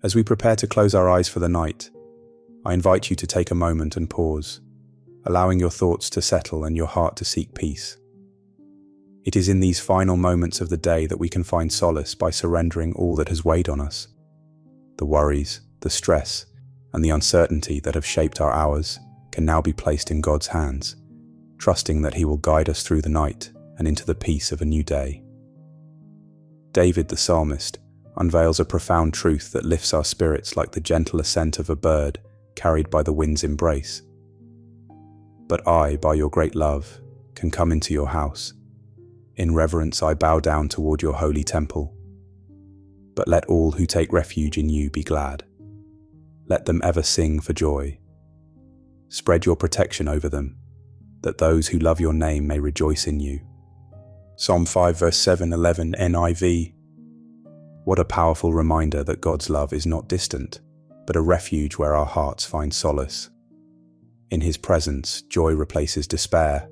As we prepare to close our eyes for the night, I invite you to take a moment and pause, allowing your thoughts to settle and your heart to seek peace. It is in these final moments of the day that we can find solace by surrendering all that has weighed on us. The worries, the stress, and the uncertainty that have shaped our hours can now be placed in God's hands, trusting that He will guide us through the night and into the peace of a new day. David the psalmist unveils a profound truth that lifts our spirits like the gentle ascent of a bird carried by the wind's embrace. But I, by your great love, can come into your house. In reverence I bow down toward your holy temple. But let all who take refuge in you be glad. Let them ever sing for joy. Spread your protection over them, that those who love your name may rejoice in you. Psalm 5 verse 7:11 NIV. What a powerful reminder that God's love is not distant, but a refuge where our hearts find solace. In His presence, joy replaces despair,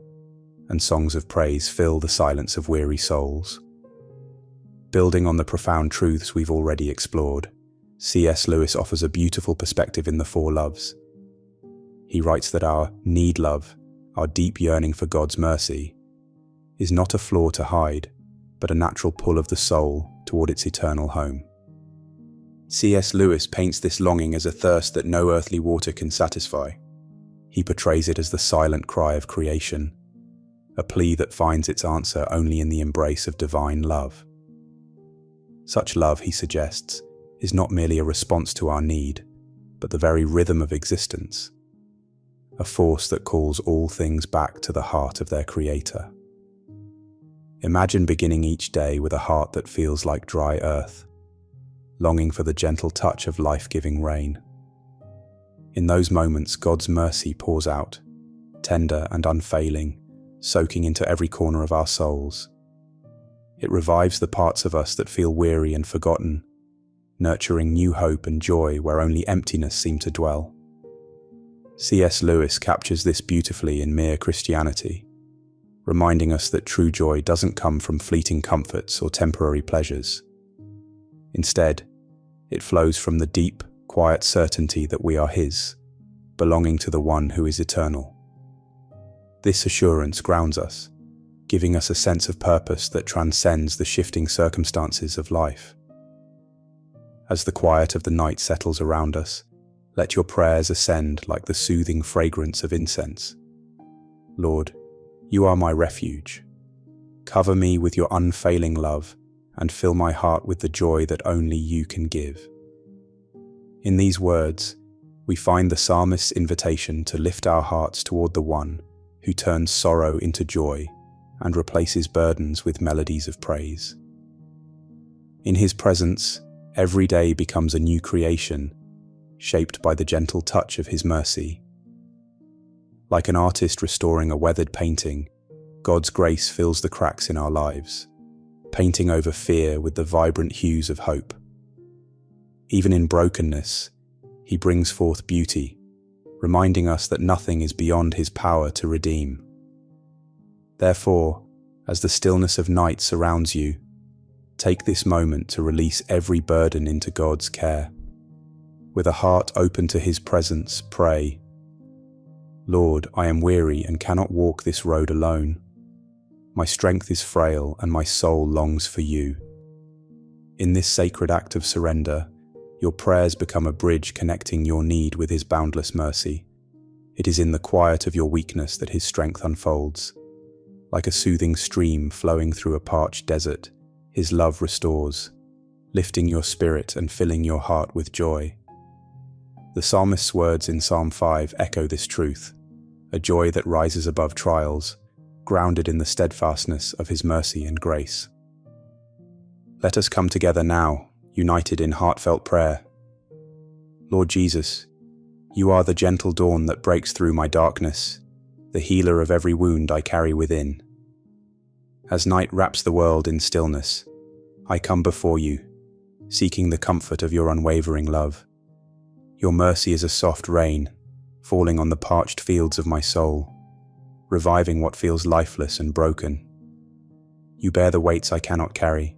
and songs of praise fill the silence of weary souls. Building on the profound truths we've already explored, C.S. Lewis offers a beautiful perspective in The Four Loves. He writes that our need love, our deep yearning for God's mercy, is not a flaw to hide, but a natural pull of the soul toward its eternal home. C.S. Lewis paints this longing as a thirst that no earthly water can satisfy. He portrays it as the silent cry of creation, a plea that finds its answer only in the embrace of divine love. Such love, he suggests, is not merely a response to our need, but the very rhythm of existence, a force that calls all things back to the heart of their Creator. Imagine beginning each day with a heart that feels like dry earth, longing for the gentle touch of life-giving rain. In those moments, God's mercy pours out, tender and unfailing, soaking into every corner of our souls. It revives the parts of us that feel weary and forgotten, nurturing new hope and joy where only emptiness seemed to dwell. C.S. Lewis captures this beautifully in Mere Christianity, reminding us that true joy doesn't come from fleeting comforts or temporary pleasures. Instead, it flows from the deep, quiet certainty that we are His, belonging to the One who is eternal. This assurance grounds us, giving us a sense of purpose that transcends the shifting circumstances of life. As the quiet of the night settles around us, let your prayers ascend like the soothing fragrance of incense. Lord, you are my refuge. Cover me with your unfailing love and fill my heart with the joy that only you can give. In these words, we find the psalmist's invitation to lift our hearts toward the One who turns sorrow into joy and replaces burdens with melodies of praise. In His presence, every day becomes a new creation, shaped by the gentle touch of His mercy. Like an artist restoring a weathered painting, God's grace fills the cracks in our lives, painting over fear with the vibrant hues of hope. Even in brokenness, He brings forth beauty, reminding us that nothing is beyond His power to redeem. Therefore, as the stillness of night surrounds you, take this moment to release every burden into God's care. With a heart open to His presence, pray, Lord, I am weary and cannot walk this road alone. My strength is frail and my soul longs for you. In this sacred act of surrender, your prayers become a bridge connecting your need with His boundless mercy. It is in the quiet of your weakness that His strength unfolds. Like a soothing stream flowing through a parched desert, His love restores, lifting your spirit and filling your heart with joy. The psalmist's words in Psalm 5 echo this truth, a joy that rises above trials, grounded in the steadfastness of His mercy and grace. Let us come together now, united in heartfelt prayer. Lord Jesus, you are the gentle dawn that breaks through my darkness, the healer of every wound I carry within. As night wraps the world in stillness, I come before you, seeking the comfort of your unwavering love. Your mercy is a soft rain, falling on the parched fields of my soul, reviving what feels lifeless and broken. You bear the weights I cannot carry,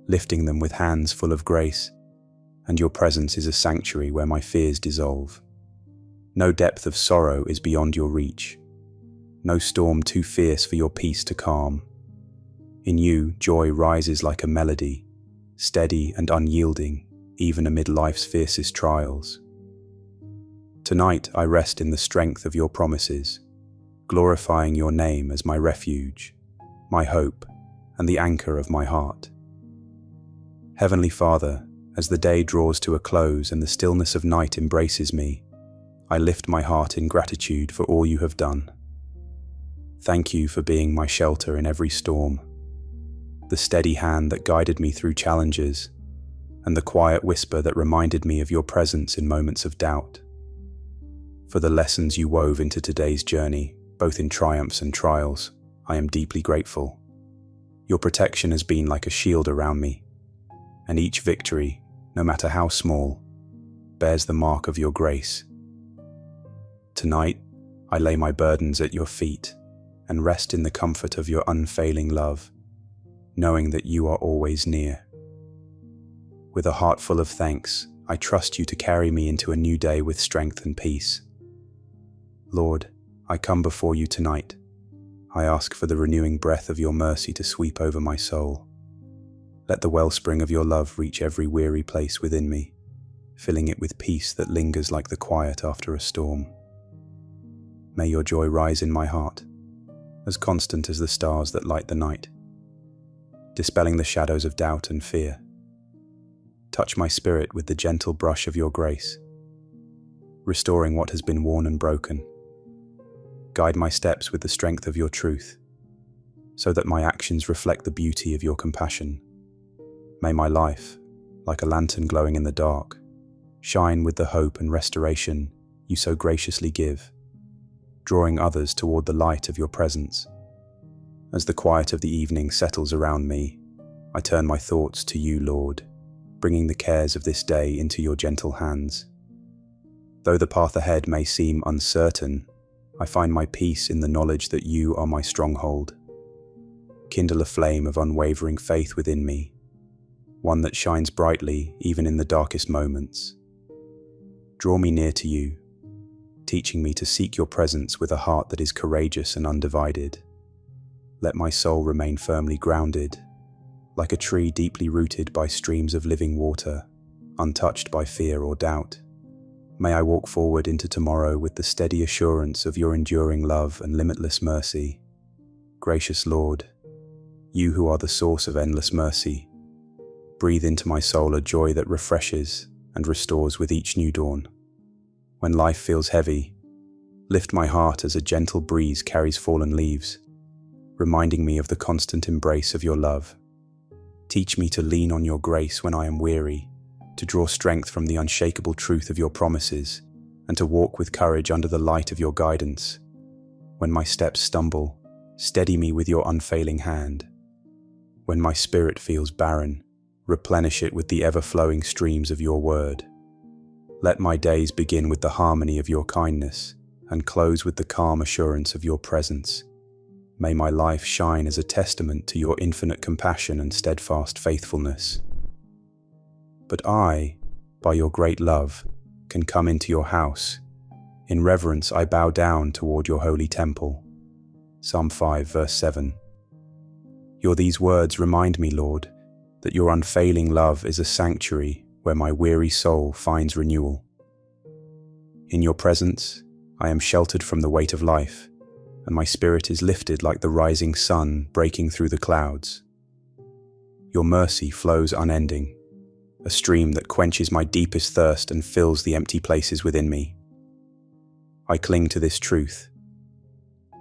lifting them with hands full of grace, and your presence is a sanctuary where my fears dissolve. No depth of sorrow is beyond your reach, no storm too fierce for your peace to calm. In you, joy rises like a melody, steady and unyielding, even amid life's fiercest trials. Tonight I rest in the strength of your promises, glorifying your name as my refuge, my hope, and the anchor of my heart. Heavenly Father, as the day draws to a close and the stillness of night embraces me, I lift my heart in gratitude for all you have done. Thank you for being my shelter in every storm, the steady hand that guided me through challenges, and the quiet whisper that reminded me of your presence in moments of doubt. For the lessons you wove into today's journey, both in triumphs and trials, I am deeply grateful. Your protection has been like a shield around me, and each victory, no matter how small, bears the mark of your grace. Tonight, I lay my burdens at your feet and rest in the comfort of your unfailing love, knowing that you are always near. With a heart full of thanks, I trust you to carry me into a new day with strength and peace. Lord, I come before you tonight. I ask for the renewing breath of your mercy to sweep over my soul. Let the wellspring of your love reach every weary place within me, filling it with peace that lingers like the quiet after a storm. May your joy rise in my heart, as constant as the stars that light the night, dispelling the shadows of doubt and fear. Touch my spirit with the gentle brush of your grace, restoring what has been worn and broken. Guide my steps with the strength of your truth, so that my actions reflect the beauty of your compassion. May my life, like a lantern glowing in the dark, shine with the hope and restoration you so graciously give, drawing others toward the light of your presence. As the quiet of the evening settles around me, I turn my thoughts to you, Lord, bringing the cares of this day into your gentle hands. Though the path ahead may seem uncertain, I find my peace in the knowledge that you are my stronghold. Kindle a flame of unwavering faith within me, one that shines brightly even in the darkest moments. Draw me near to you, teaching me to seek your presence with a heart that is courageous and undivided. Let my soul remain firmly grounded, like a tree deeply rooted by streams of living water, untouched by fear or doubt. May I walk forward into tomorrow with the steady assurance of your enduring love and limitless mercy. Gracious Lord, you who are the source of endless mercy, breathe into my soul a joy that refreshes and restores with each new dawn. When life feels heavy, lift my heart as a gentle breeze carries fallen leaves, reminding me of the constant embrace of your love. Teach me to lean on your grace when I am weary, to draw strength from the unshakable truth of your promises, and to walk with courage under the light of your guidance. When my steps stumble, steady me with your unfailing hand. When my spirit feels barren, replenish it with the ever-flowing streams of your word. Let my days begin with the harmony of your kindness, and close with the calm assurance of your presence. May my life shine as a testament to your infinite compassion and steadfast faithfulness. But I, by your great love, can come into your house. In reverence I bow down toward your holy temple. Psalm 5, verse 7. These words remind me, Lord, that your unfailing love is a sanctuary where my weary soul finds renewal. In your presence, I am sheltered from the weight of life, and my spirit is lifted like the rising sun breaking through the clouds. Your mercy flows unending, a stream that quenches my deepest thirst and fills the empty places within me. I cling to this truth.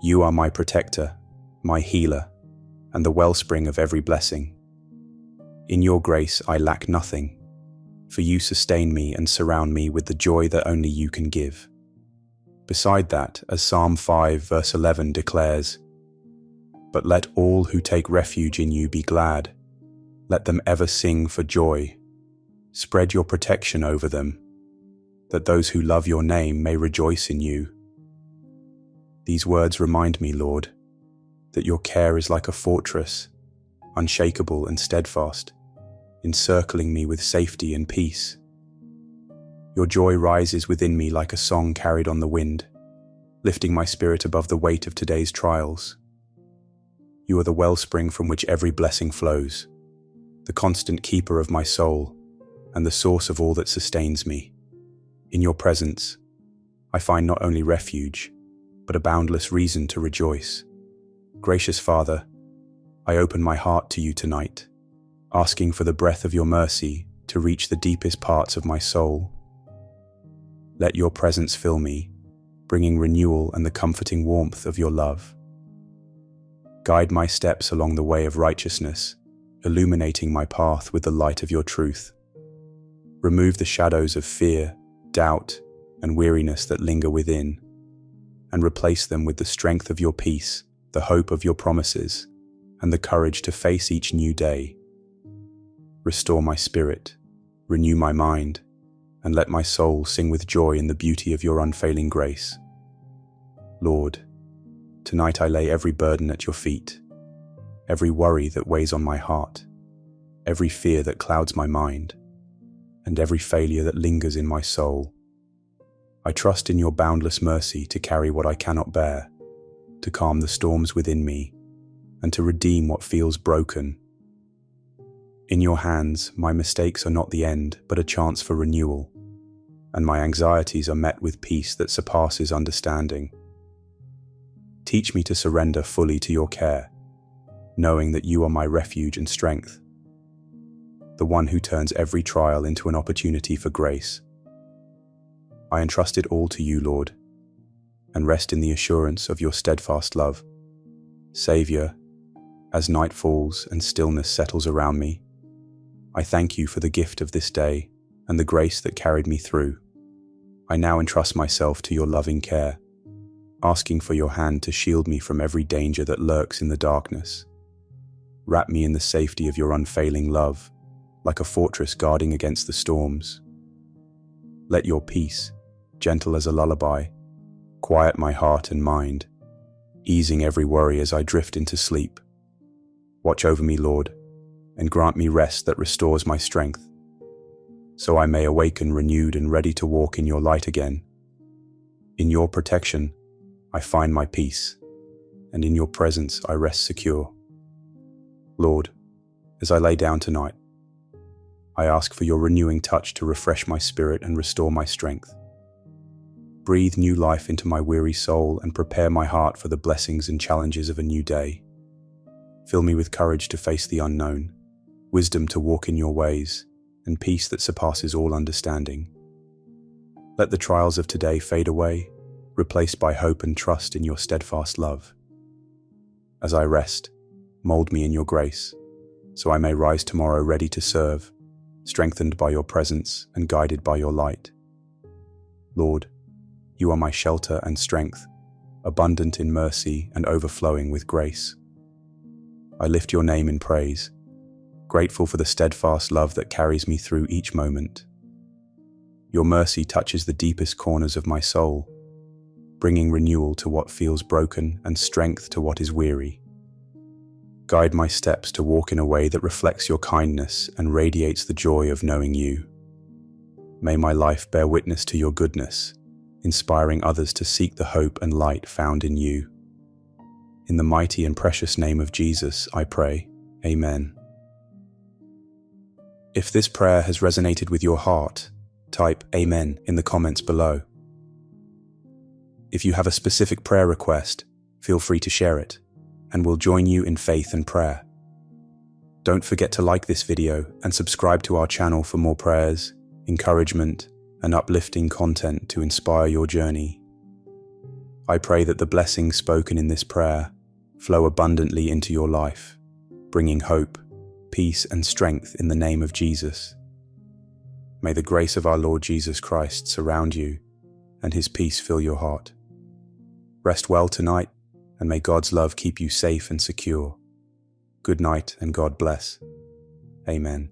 You are my protector, my healer, and the wellspring of every blessing. In your grace I lack nothing, for you sustain me and surround me with the joy that only you can give. Beside that, as Psalm 5 verse 11 declares, "But let all who take refuge in you be glad. Let them ever sing for joy. Spread your protection over them, that those who love your name may rejoice in you." These words remind me, Lord, that your care is like a fortress, unshakable and steadfast, encircling me with safety and peace. Your joy rises within me like a song carried on the wind, lifting my spirit above the weight of today's trials. You are the wellspring from which every blessing flows, the constant keeper of my soul, and the source of all that sustains me. In your presence, I find not only refuge, but a boundless reason to rejoice. Gracious Father, I open my heart to you tonight, asking for the breath of your mercy to reach the deepest parts of my soul. Let your presence fill me, bringing renewal and the comforting warmth of your love. Guide my steps along the way of righteousness, illuminating my path with the light of your truth. Remove the shadows of fear, doubt, and weariness that linger within, and replace them with the strength of your peace, the hope of your promises, and the courage to face each new day. Restore my spirit, renew my mind, and let my soul sing with joy in the beauty of your unfailing grace. Lord, tonight I lay every burden at your feet, every worry that weighs on my heart, every fear that clouds my mind, and every failure that lingers in my soul. I trust in your boundless mercy to carry what I cannot bear, to calm the storms within me, and to redeem what feels broken. In your hands, my mistakes are not the end, but a chance for renewal, and my anxieties are met with peace that surpasses understanding. Teach me to surrender fully to your care, knowing that you are my refuge and strength, the one who turns every trial into an opportunity for grace. I entrust it all to you, Lord, and rest in the assurance of your steadfast love. Savior, as night falls and stillness settles around me, I thank you for the gift of this day and the grace that carried me through. I now entrust myself to your loving care, asking for your hand to shield me from every danger that lurks in the darkness. Wrap me in the safety of your unfailing love, like a fortress guarding against the storms. Let your peace, gentle as a lullaby, quiet my heart and mind, easing every worry as I drift into sleep. Watch over me, Lord, and grant me rest that restores my strength, so I may awaken renewed and ready to walk in your light again. In your protection, I find my peace, and in your presence I rest secure. Lord, as I lay down tonight, I ask for your renewing touch to refresh my spirit and restore my strength. Breathe new life into my weary soul and prepare my heart for the blessings and challenges of a new day. Fill me with courage to face the unknown, wisdom to walk in your ways, and peace that surpasses all understanding. Let the trials of today fade away, replaced by hope and trust in your steadfast love. As I rest, mold me in your grace, so I may rise tomorrow ready to serve, strengthened by your presence and guided by your light. Lord, you are my shelter and strength, abundant in mercy and overflowing with grace. I lift your name in praise, grateful for the steadfast love that carries me through each moment. Your mercy touches the deepest corners of my soul, bringing renewal to what feels broken and strength to what is weary. Guide my steps to walk in a way that reflects your kindness and radiates the joy of knowing you. May my life bear witness to your goodness, inspiring others to seek the hope and light found in you. In the mighty and precious name of Jesus, I pray. Amen. If this prayer has resonated with your heart, type Amen in the comments below. If you have a specific prayer request, feel free to share it, and we'll join you in faith and prayer. Don't forget to like this video and subscribe to our channel for more prayers, encouragement, and uplifting content to inspire your journey. I pray that the blessings spoken in this prayer flow abundantly into your life, bringing hope, peace, and strength in the name of Jesus. May the grace of our Lord Jesus Christ surround you and his peace fill your heart. Rest well tonight, and may God's love keep you safe and secure. Good night, and God bless. Amen.